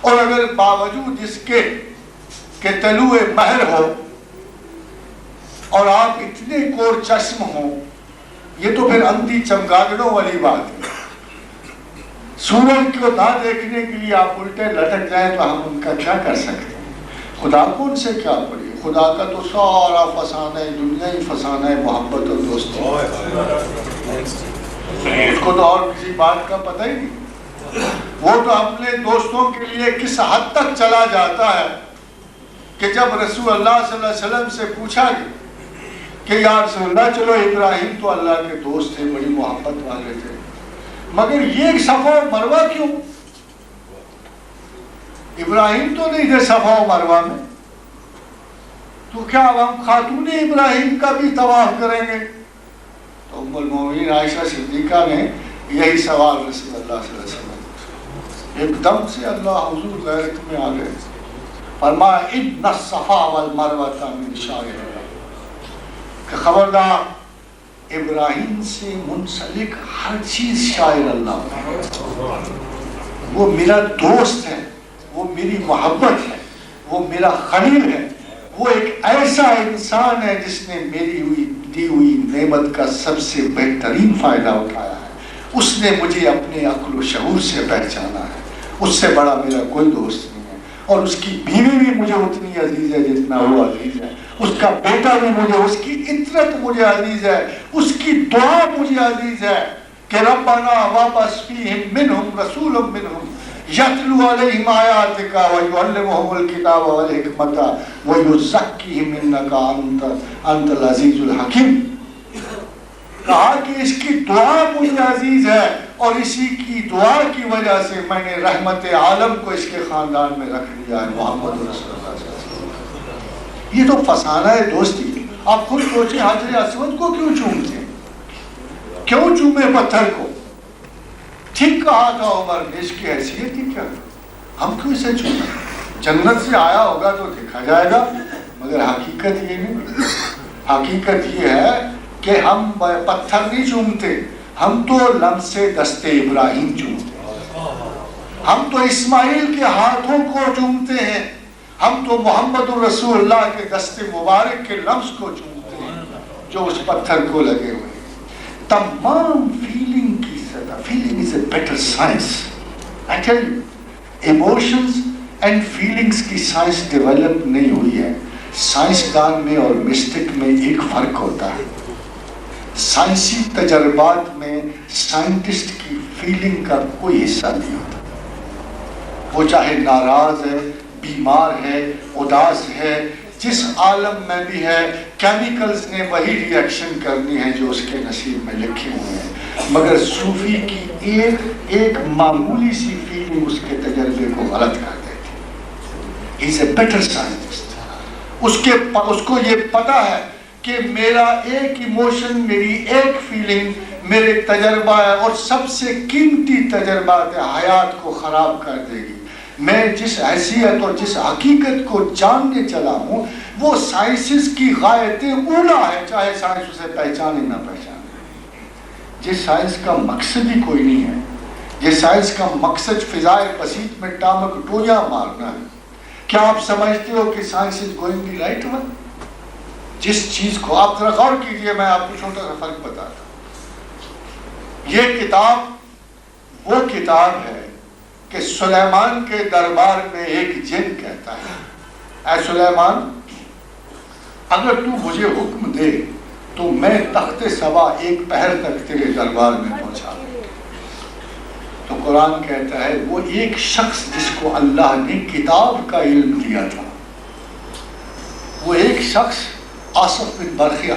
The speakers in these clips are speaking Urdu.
اور اگر باوجود اس کے کہ طلوع مہر ہو اور آپ اتنے کور چشم ہوں، یہ تو پھر اندھی چمگادڑوں والی بات ہے. سورج کو نہ دیکھنے کے لیے آپ الٹے لٹک جائیں تو ہم ان کا کیا کر سکتے ہیں؟ خدا کو ان سے کیا پڑی؟ خدا کا تو سارا فسانہ ہے، دنیا ہی فسانہ ہے محبت اور دوستی. اس کو تو اور کسی بات کا پتہ ہی نہیں. وہ تو اپنے دوستوں کے لیے کس حد تک چلا جاتا ہے کہ جب رسول اللہ صلی اللہ علیہ وسلم سے پوچھا گیا کہ یا رسول اللہ چلو ابراہیم تو اللہ کے دوست تھے، بڑی محبت والے تھے، مگر یہ صفا و مروہ کیوں؟ ابراہیم تو نہیں تھے صفا و مروہ میں، تو کیا ہم خاتون ابراہیم کا بھی طواف کریں گے؟ تو ام المومنین عائشہ صدیقہ نے یہی سوال رسول اللہ صلی اللہ علیہ وسلم، ایک دم سے اللہ حضور غیرت میں آ گئے، فرمایا ان الصفا والمروہ من شعائر اللہ، کہ خبردار ابراہیم سے منسلک ہر چیز شاعر اللہ ہے. وہ میرا دوست ہے، وہ میری محبت ہے، وہ میرا خلیل ہے، وہ ایک ایسا انسان ہے جس نے میری دی ہوئی نعمت کا سب سے بہترین فائدہ اٹھایا ہے. اس نے مجھے اپنے عقل و شعور سے پہچانا ہے، اس سے بڑا میرا کوئی دوست نہیں ہے. اور اس کی بیوی بھی مجھے اتنی عزیز ہے جتنا وہ عزیز ہے، اس کا بیٹا بھی مجھے، اس کی عطرت مجھے عزیز ہے، اس کی دعا مجھے عزیز ہے کہ ربنا وابعث فیہم منہم رسول منہم یتلو علیہم آیاتک ویعلمہم الکتاب والحکمت ویزکیہم انک انت العزیز الحکیم. کہا کہ اس کی دعا مجھے عزیز ہے اور اسی کی دعا کی وجہ سے میں نے رحمت عالم کو اس کے خاندان میں رکھ دیا ہے، محمد رسول اللہ صلی اللہ علیہ وسلم. یہ تو فسانہ ہے دوستی. آپ خود سوچیں حجر اسود کو کیوں چومتے ہیں؟ کیوں چومے پتھر کو؟ ٹھیک کہا تھا عمر نے، اس کی حیثیت ہی کیا؟ ہم کیوں اسے چومیں؟ جنت سے آیا ہوگا تو دیکھا جائے گا، مگر حقیقت یہ نہیں. حقیقت یہ ہے کہ ہم پتھر نہیں چومتے، ہم تو لمس دست ابراہیم چومتے ہیں، ہم تو اسماعیل کے ہاتھوں کو چومتے ہیں، ہم تو محمد الرسول اللہ کے دست مبارک کے لمس کو چومتے ہیں جو اس پتھر کو لگے ہوئے ہیں. تمام فیلنگ کی سطح، feeling is a better science. I tell you, emotions and feelings کی سائنس ڈیولپ نہیں ہوئی ہے. سائنسدان میں اور مسٹک میں ایک فرق ہوتا ہے. سائنسی تجربات میں سائنٹسٹ کی فیلنگ کا کوئی حصہ نہیں ہوتا. وہ چاہے ناراض ہے، بیمار ہے، اداس ہے، جس عالم میں بھی ہے، کیمیکلز نے وہی ریئیکشن کرنی ہے جو اس کے نصیب میں لکھے ہوئے ہیں. مگر صوفی کی ایک معمولی سی فیلنگ اس کے تجربے کو غلط کر دیتی. ہی از اے بیٹر سائنٹسٹ. اس کو یہ پتا ہے کہ میرا ایک ایموشن، میری ایک فیلنگ میرے تجربہ ہے اور سب سے قیمتی تجربات حیات کو خراب کر دے گی. میں جس حیثیت اور جس حقیقت کو جاننے چلا ہوں وہ سائنسز کی غایت اولا ہے، چاہے سائنس اسے پہچانے نہ پہچانے. جس سائنس کا مقصد ہی کوئی نہیں ہے، جس سائنس کا مقصد فضائے بسیط میں ٹامک ڈوریاں مارنا ہے. کیا آپ سمجھتے ہو کہ science is going the right one? جس چیز کو آپ ذرا غور کیجئے، میں آپ کو چھوٹا سا فرق بتاتا ہوں. یہ کتاب وہ کتاب ہے کہ سلیمان کے دربار میں ایک جن کہتا ہے، اے سلیمان اگر تو مجھے حکم دے تو میں تخت سبا ایک پہر تک تیرے دربار میں پہنچا دوں. تو قرآن کہتا ہے وہ ایک شخص جس کو اللہ نے کتاب کا علم دیا تھا، وہ ایک شخص آصف بن برخیہ،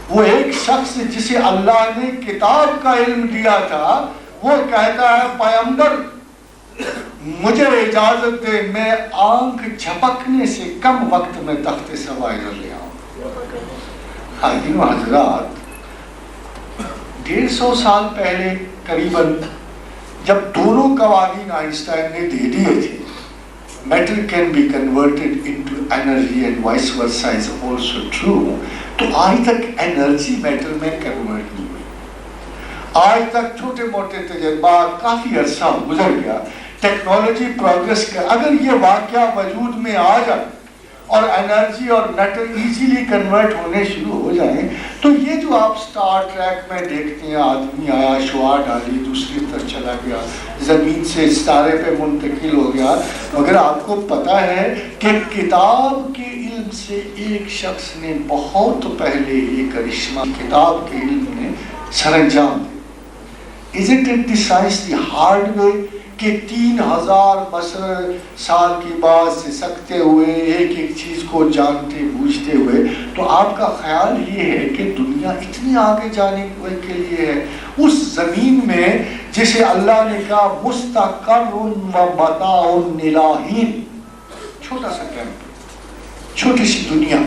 وہ ایک شخص جسے اللہ نے کتاب کا علم دیا تھا، وہ کہتا ہے پیغمبر مجھے اجازت دے، میں آنکھ جھپکنے سے کم وقت میں تخت سبا ادھر لے آؤں. حاضرین و حضرات، 150 سال پہلے قریباً جب دونوں قوانین آئنسٹائن نے دے دیے تھے، matter can be converted into energy and vice versa is also true, تو آج تک انرجی میٹر میں کنورٹ نہیں ہوئی. آج تک چھوٹے موٹے تجربات، کافی عرصہ گزر گیا ٹیکنالوجی پروگریس کر، اگر یہ واقعہ وجود میں آ جائے اور انرجی اور میٹر ایزیلی کنورٹ ہونے شروع ہو جائیں، تو یہ جو آپ سٹار ٹریک میں دیکھتے ہیں، آدمی آیا، شعاع ڈالی، دوسری طرف چلا گیا، زمین سے ستارے پہ منتقل ہو گیا، مگر آپ کو پتا ہے کہ کتاب کے علم سے ایک شخص نے بہت پہلے یہ کرشمہ کتاب کے علم نے سر انجام دیا۔ Isn't it the science the hard way کہ 3000 سال کی بعد سے سکتے ہوئے ایک ایک چیز کو جانتے بوجھتے ہوئے، تو آپ کا خیال یہ ہے کہ دنیا اتنی آگے جانے کے لیے ہے؟ اس زمین میں جسے اللہ نے کہا مستقر و متاع الہین، چھوٹا سا کیمپ، چھوٹی سی دنیا،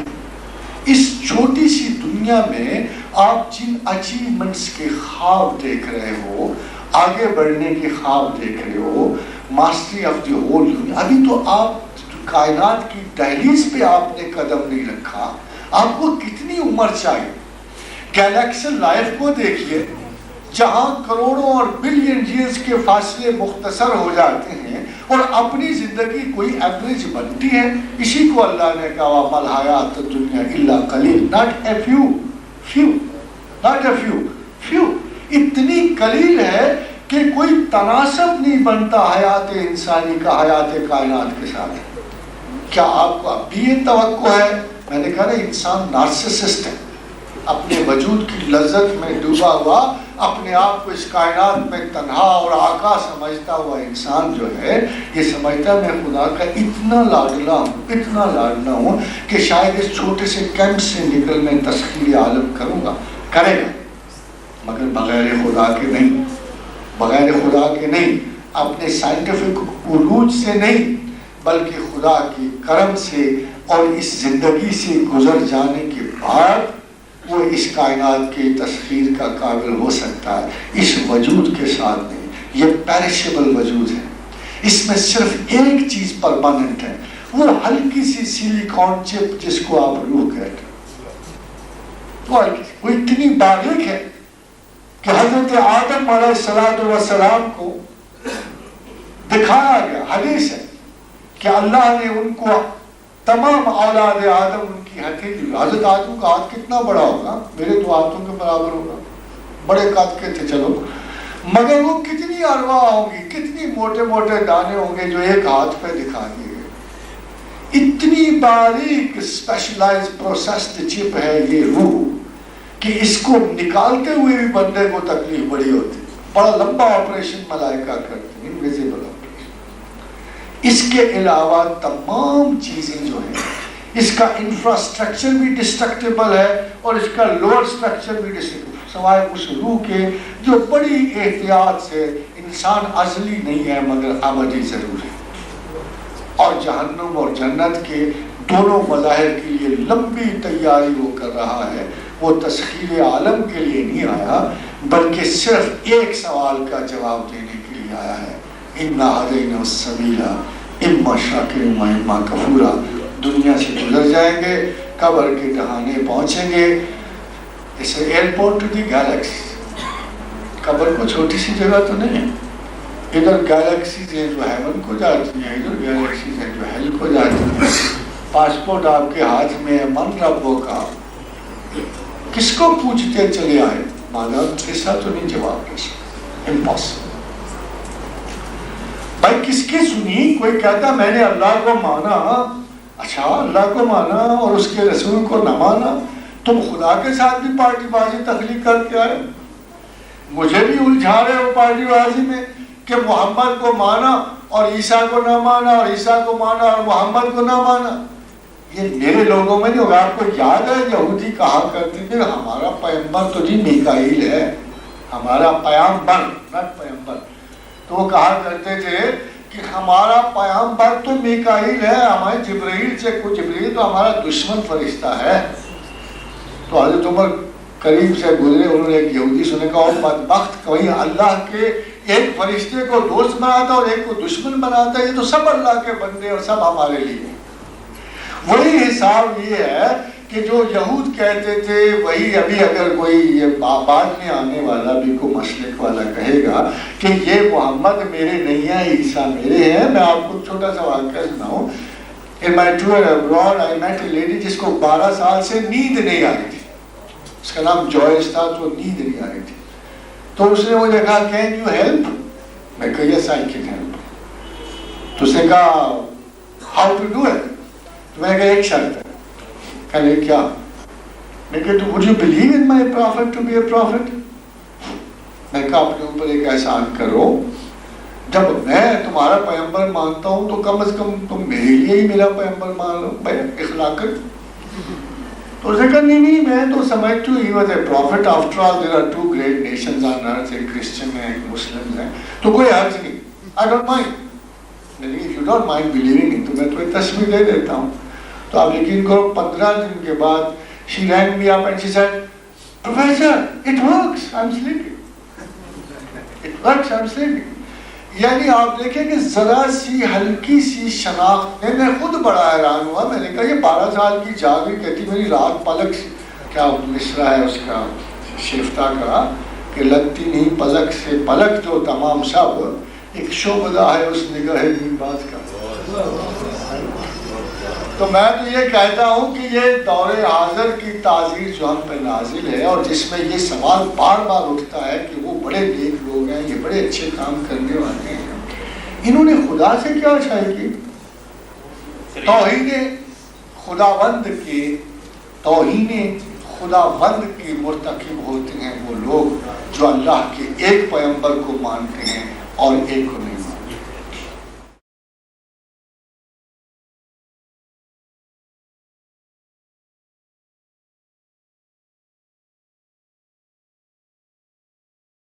اس چھوٹی سی دنیا میں آپ جن اچیومنٹس کے خواب دیکھ رہے ہو، آگے بڑھنے کے خواب دیکھ رہے ہو، ماسٹری آف دی ہول دنیا، ابھی تو آپ کائنات کی دہلیز پہ آپ نے قدم نہیں رکھا، آپ کو کتنی عمر چاہیے؟ گیلیکسی لائف کو دیکھیے، جہاں کروڑوں اور بلین ایئرز کے فاصلے مختصر ہو جاتے ہیں اور اپنی زندگی کوئی ایوریج بنتی ہے۔ اسی کو اللہ نے کہا وَمَا الْحَيَاةُ الدُّنْيَا إِلَّا قَلِيلٌ، not a few، اتنی قلیل ہے کہ کوئی تناسب نہیں بنتا حیات انسانی کا حیات کائنات کے ساتھ۔ کیا آپ کو اب بھی یہ توقع ہے؟ میں نے کہا نا، انسان نارسسسٹ ہے، اپنے وجود کی لذت میں ڈوبا ہوا، اپنے آپ کو اس کائنات میں تنہا اور آقا سمجھتا ہوا انسان جو ہے، یہ سمجھتا میں خدا کا اتنا لاڈلا ہوں کہ شاید اس چھوٹے سے کیمپ سے نکل میں تسخیر عالم کروں گا، کرے گا، مگر بغیر خدا کے نہیں، اپنے سائنٹیفک عروج سے نہیں، بلکہ خدا کی کرم سے اور اس زندگی سے گزر جانے کے بعد وہ اس کائنات کی تسخیر کا قابل ہو سکتا ہے۔ اس وجود کے ساتھ نہیں، یہ پیرشیبل وجود ہے، اس میں صرف ایک چیز پرماننٹ ہے، وہ ہلکی سی سیلیکون چپ جس کو آپ روح کہتے ہیں، وہ اتنی باریک ہے کہ حضرت آدم علیہ السلام کو دکھایا گیا، حدیث ہے کہ اللہ نے ان کو تمام اولاد آدم ان کی ہتھیلی، حضرت آدم کا ہاتھ کتنا بڑا ہوگا؟ میرے تو ہاتھوں کے برابر ہوگا، بڑے قد کے تھے، چلو، مگر وہ کتنی ارواح ہوں گی، کتنی موٹے موٹے دانے ہوں گے جو ایک ہاتھ پہ دکھا دیے گئے۔ اتنی باریک اسپیشلائز پروسیسڈ چپ ہے یہ روح کہ اس کو نکالتے ہوئے بھی بندے کو تکلیف بڑی ہوتی، بڑا لمبا آپریشن ملائکہ کرتے ہیں، انویزیبل آپریشن۔ اس کے علاوہ تمام چیزیں جو ہیں، اس کا انفراسٹرکچر بھی ڈسٹرکٹیبل ہے اور اس کا لوور سٹرکچر بھی ڈسٹرکٹیبل، سوائے اس روح کے جو بڑی احتیاط سے، انسان ازلی نہیں ہے مگر ابدی ضرور ہے، اور جہنم اور جنت کے دونوں مظاہر کے لیے لمبی تیاری وہ کر رہا ہے۔ وہ تسخیر عالم کے لیے نہیں آیا، بلکہ صرف ایک سوال کا جواب دینے کے لیے آیا ہے، اِنَّا هَدَيْنَا السَّبِيلَ إِمَّا شَاكِرًا وَإِمَّا كَفُورًا۔ دنیا سے گزر جائیں گے، قبر کے ٹھکانے پہنچیں گے، اسے ایئرپورٹ ٹو دی گیلیکسی، قبر کو چھوٹی سی جگہ تو نہیں ہے، ادھر گیلیکسیز ہیں جو ہیون کو جاتی ہیں، ادھر گیلیکسیز ہیں جو ہیل کو جاتی ہیں۔ پاسپورٹ آپ کے ہاتھ میں ہے، من ربو کا، کس کو پوچھتے چلے آئے؟ مادام ایسا تو نہیں جواب دے سکتے، امپاسبل۔ بھائی کس کی سنی؟ کوئی کہتا میں نے اللہ کو مانا، اچھا اللہ کو مانا اور اس کے رسول کو نہ مانا، تم خدا کے ساتھ بھی پارٹی بازی تخلیق کر کے آئے، مجھے بھی الجھا رہے ہو پارٹی بازی میں کہ محمد کو مانا اور عیسیٰ کو نہ مانا، اور عیسیٰ کو مانا اور محمد کو نہ مانا۔ یہ میرے لوگوں میں نہیں ہوگا۔ آپ کو یاد ہے یہودی کہا کرتے تھے ہمارا پیغمبر تو جی میکائیل ہے، ہمارا پیغمبر نٹ پیغمبر، تو وہ کہا کرتے تھے کہ ہمارا پیغمبر تو میکائیل ہے، ہمارے جبرائیل سے کوئی، جبرائیل تو ہمارا دشمن فرشتہ ہے۔ تو حضرت عمر قریب سے گزرے، انہوں نے ایک یہودی سنے کہا اور بدبخت کوئی اللہ کے ایک فرشتے کو دوست بناتا اور ایک کو دشمن بناتا ہے، یہ تو سب اللہ کے بندے اور سب ہمارے لیے۔ وہی حساب یہ ہے کہ جو یہود کہتے تھے وہی ابھی اگر کوئی یہ بعد میں آنے والا بھی کوئی مسلک والا کہے گا کہ یہ محمد میرے نہیں ہیں، عیسیٰ میرے ہیں. میں آپ کو چھوٹا سا واقعہ سناؤں. In my tour abroad I met a lady جس کو 12 سال سے نیند نہیں آ رہی تھی. اس کا نام جوائس تھا. تو نیند نہیں آ رہی تھی تو اس نے مجھے کہا کین یو ہیلپ؟ میں کہا یس آئی کین ہیلپ. تو اس نے کہا ہاؤ ٹو ڈو اٹ؟ تو میں نے کہا ایک شرط ہے. کہنے کیا؟ میں کہا would you believe in my prophet to be a prophet؟ میں کہا اپنے اوپر ایک احسان کرو، جب میں تمہارا پیغمبر مانتا ہوں تو کم از کم تم میرے لیے ہی میرا پیغمبر مان لو بھائی اخلاقت. تو اس نے کہا نہیں میں تو سمجھتی ہوں he was a prophet. After all there are two great nations on earth, ایک کرسچن ہے ایک مسلم ہے، تو کوئی حرج نہیں. I don't mind. لیکن if you don't mind believing it تو میں تمہیں تصویر دے دیتا ہوں. تو آپ یقین کرو 15 دن کے بعد she rang me up and she said Professor it works, I'm sleeping. It works, I'm sleeping. یعنی آپ دیکھیں کہ ذرا سی ہلکی سی شناخت میں خود بڑا حیران ہوا. میں نے کہا یہ 12 سال کی جاگ رہی کہتی میری رات پلک کیا مصرع ہے اس کا شیفتہ کا کہ لگتی نہیں پلک سے پلک جو تمام شب ایک شعبدہ ہے اس نگاہ نیمباز کا. تو میں تو یہ کہتا ہوں کہ یہ دور حاضر کی تعزیر جو ہم پہ نازل ہے اور جس میں یہ سوال بار بار اٹھتا ہے کہ وہ بڑے نیک لوگ ہیں، یہ بڑے اچھے کام کرنے والے ہیں، انہوں نے خدا سے کیا چاہیے کی؟ توہین خداوند کے توہین خداوند کے مرتکب ہوتے ہیں وہ لوگ جو اللہ کے ایک پیغمبر کو مانتے ہیں اور ایک کو نہیں.